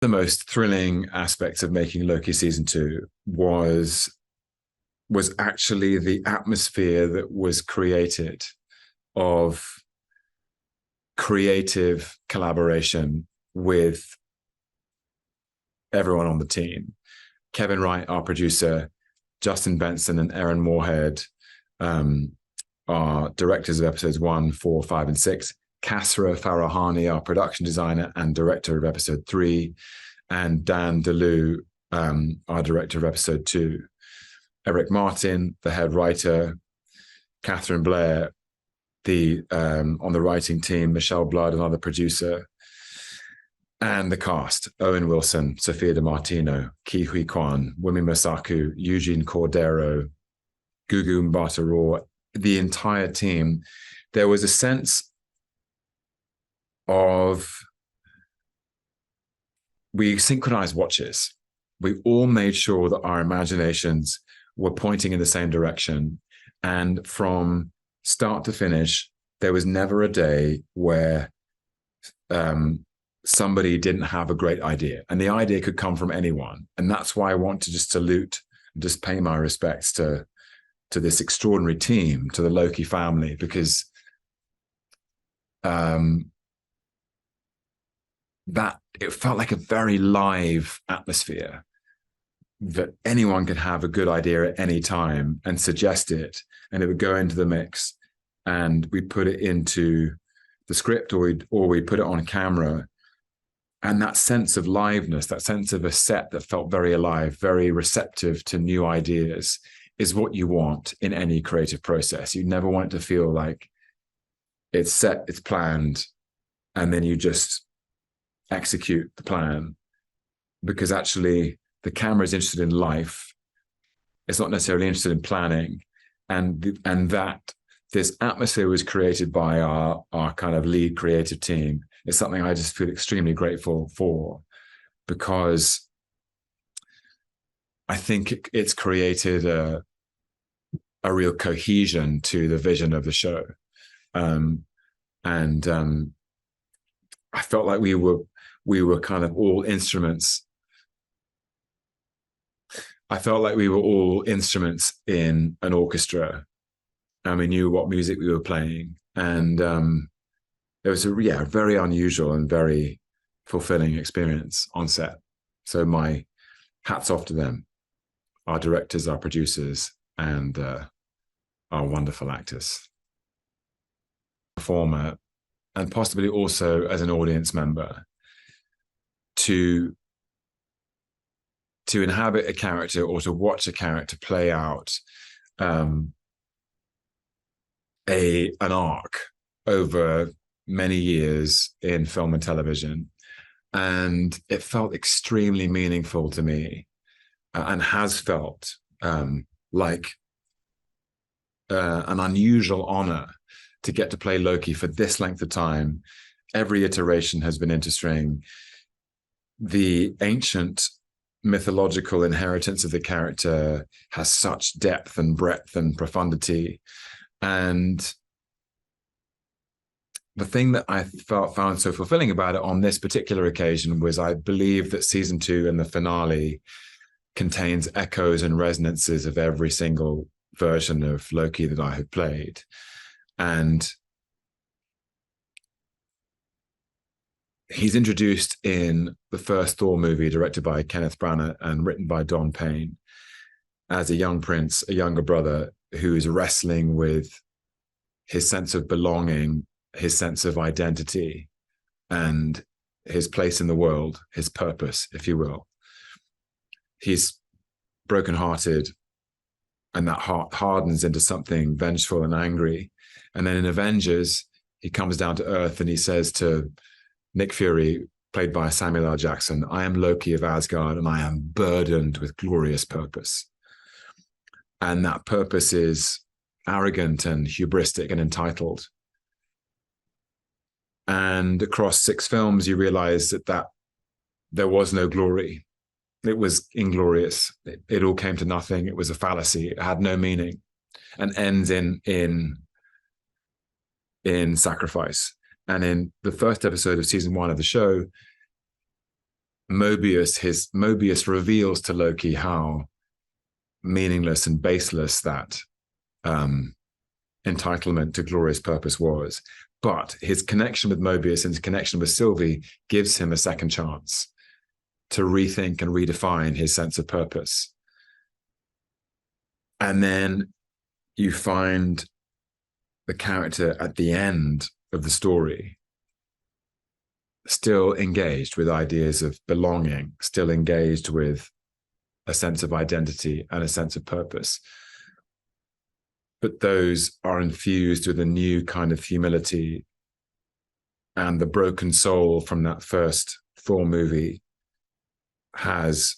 The most thrilling aspect of making Loki season 2 was actually the atmosphere that was created of creative collaboration with everyone on the team. Kevin Wright, our producer, Justin Benson and Aaron Moorhead are directors of episodes 1, 4, 5, and 6. Kasra Farahani, our production designer and director of episode 3, and Dan DeLu, our director of episode 2. Eric Martin, the head writer, Catherine Blair, on the writing team, Michelle Blood, another producer, and the cast: Owen Wilson, Sophia DiMartino, Ki Hui Kwan, Wumi Masaku, Eugene Cordero, Gugu Mbatha-Raw, the entire team. There was a sense of, we synchronized watches. We all made sure that our imaginations were pointing in the same direction. And from start to finish, there was never a day where somebody didn't have a great idea. And the idea could come from anyone. And that's why I want to just salute and just pay my respects to this extraordinary team, to the Loki family, because that it felt like a very live atmosphere, that anyone could have a good idea at any time and suggest it, and it would go into the mix, and we put it into the script, or we put it on camera. And that sense of liveness, that sense of a set that felt very alive, very receptive to new ideas, is what you want in any creative process. You never want it to feel like it's set, it's planned, and then you just execute the plan. Because actually, the camera is interested in life. It's not necessarily interested in planning. And that this atmosphere was created by our kind of lead creative team. It's something I just feel extremely grateful for, because I think it's created a real cohesion to the vision of the show. I felt like we were kind of all instruments. I felt like we were all instruments in an orchestra, and we knew what music we were playing. And it was a very unusual and very fulfilling experience on set. So my hats off to them, our directors, our producers, and our wonderful actors. Performer, and possibly also as an audience member, to inhabit a character or to watch a character play out an arc over many years in film and television. And it felt extremely meaningful to me, and has felt like an unusual honor to get to play Loki for this length of time. Every iteration has been interesting. The ancient mythological inheritance of the character has such depth and breadth and profundity. And the thing that I found so fulfilling about it on this particular occasion was, I believe that season 2 and the finale contains echoes and resonances of every single version of Loki that I have played. And he's introduced in the first Thor movie, directed by Kenneth Branagh and written by Don Payne, as a young prince, a younger brother who is wrestling with his sense of belonging, his sense of identity, and his place in the world, his purpose, if you will. He's brokenhearted, and that heart hardens into something vengeful and angry. And then in Avengers, he comes down to earth and he says to Nick Fury, played by Samuel L. Jackson, "I am Loki of Asgard, and I am burdened with glorious purpose." And that purpose is arrogant and hubristic and entitled. And across 6 films, you realize that there was no glory. It was inglorious. It all came to nothing. It was a fallacy. It had no meaning, and ends in sacrifice. And in the first episode of season 1 of the show, Mobius reveals to Loki how meaningless and baseless that entitlement to glorious purpose was. But his connection with Mobius and his connection with Sylvie gives him a second chance to rethink and redefine his sense of purpose. And then you find the character at the end of the story still engaged with ideas of belonging, still engaged with a sense of identity and a sense of purpose. But those are infused with a new kind of humility, and the broken soul from that first Thor movie has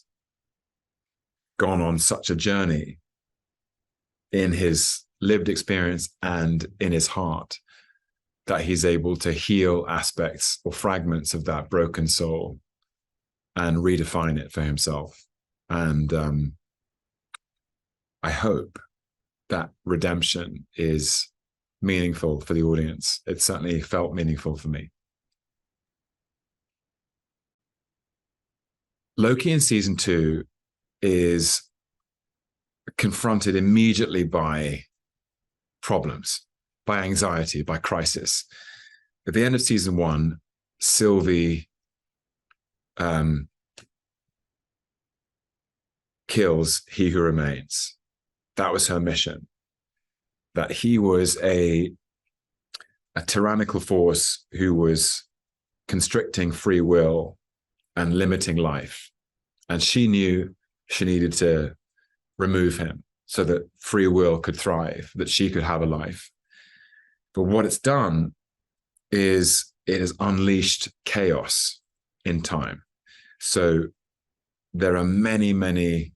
gone on such a journey in his lived experience and in his heart that he's able to heal aspects or fragments of that broken soul and redefine it for himself. And I hope that redemption is meaningful for the audience. It certainly felt meaningful for me. Loki in season 2 is confronted immediately by problems, by anxiety, by crisis. At the end of season 1, Sylvie kills He Who Remains. That was her mission. That he was a tyrannical force who was constricting free will and limiting life. And she knew she needed to remove him so that free will could thrive, that she could have a life. But what it's done is it has unleashed chaos in time. So there are many, many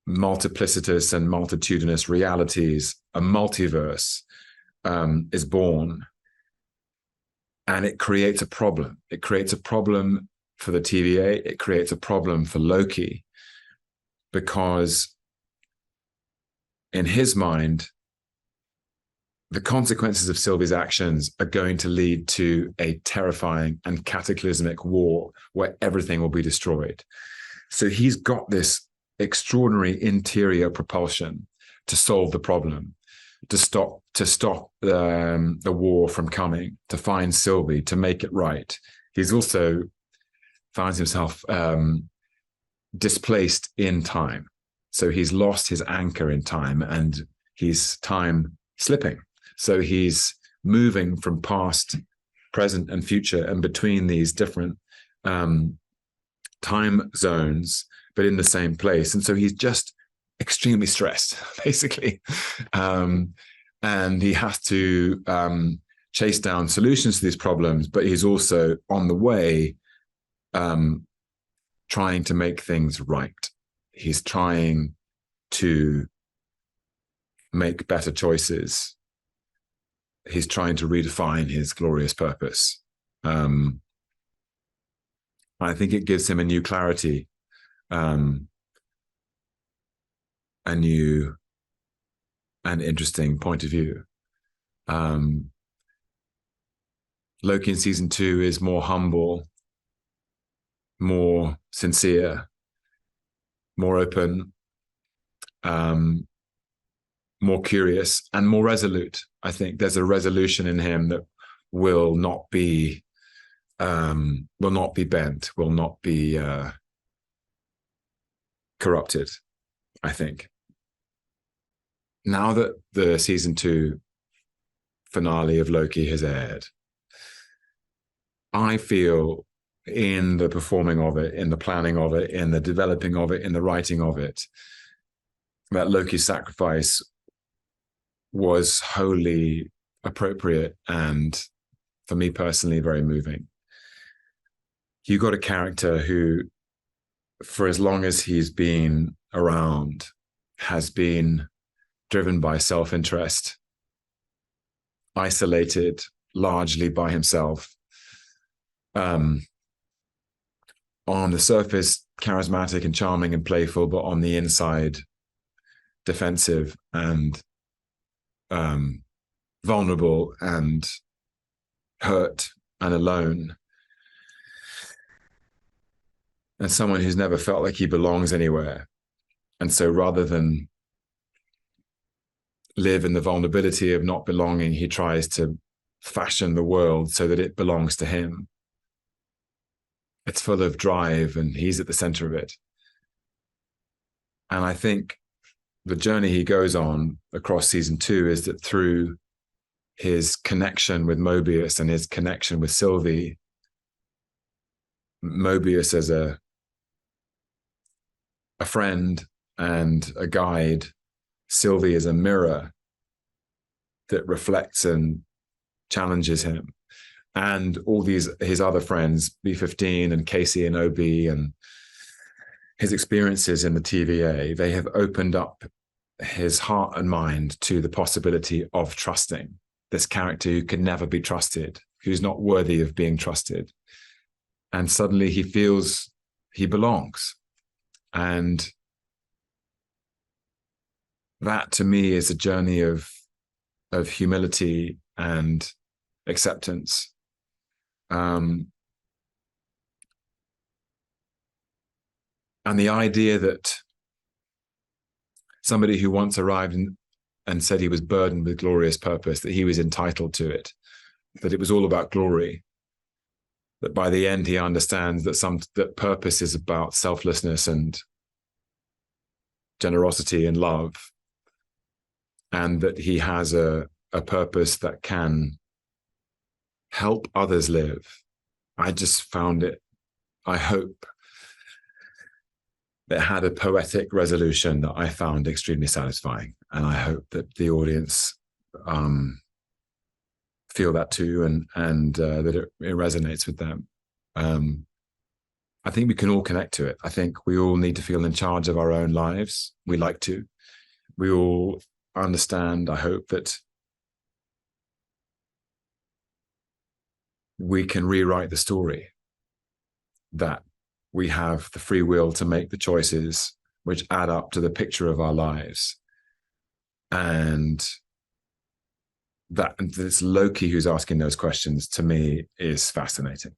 multiplicitous and multitudinous realities. A multiverse is born, and it creates a problem. It creates a problem for the TVA. It creates a problem for Loki, because in his mind, the consequences of Sylvie's actions are going to lead to a terrifying and cataclysmic war where everything will be destroyed. So he's got this extraordinary interior propulsion to solve the problem, to stop the war from coming, to find Sylvie, to make it right. He's also finds himself displaced in time. So he's lost his anchor in time, and he's time slipping. So he's moving from past, present, and future, and between these different time zones, but in the same place. And so he's just extremely stressed, basically. And he has to chase down solutions to these problems, but he's also on the way trying to make things right. He's trying to make better choices. He's trying to redefine his glorious purpose. I think it gives him a new clarity, a new and interesting point of view. Loki in season 2 is more humble, more sincere, more open, more curious, and more resolute. I think there's a resolution in him that will not be bent, will not be corrupted, I think. Now that the season 2 finale of Loki has aired, I feel in the performing of it, in the planning of it, in the developing of it, in the writing of it, that Loki's sacrifice was wholly appropriate and, for me personally, very moving. You got a character who, for as long as he's been around, has been driven by self-interest, isolated largely by himself. On the surface, charismatic and charming and playful, but on the inside, defensive and vulnerable and hurt and alone. and someone who's never felt like he belongs anywhere. And so rather than live in the vulnerability of not belonging, he tries to fashion the world so that it belongs to him. It's full of drive, and he's at the center of it. And I think the journey he goes on across season 2 is that through his connection with Mobius and his connection with Sylvie, Mobius as a friend and a guide, Sylvie is a mirror that reflects and challenges him. And all these, his other friends, B15 and Casey and OB, and his experiences in the TVA, they have opened up his heart and mind to the possibility of trusting this character who can never be trusted, who's not worthy of being trusted. And suddenly he feels he belongs. And that to me is a journey of humility and acceptance. And the idea that somebody who once arrived and said he was burdened with glorious purpose, that he was entitled to it, that it was all about glory, that by the end he understands that purpose is about selflessness and generosity and love, and that he has a purpose that can help others live. I just found it, I hope, it had a poetic resolution that I found extremely satisfying. And I hope that the audience feel that too, and that it resonates with them. I think we can all connect to it. I think we all need to feel in charge of our own lives. We like to. We all understand, I hope, that we can rewrite the story, that we have the free will to make the choices which add up to the picture of our lives. And that it's Loki who's asking those questions, to me, is fascinating.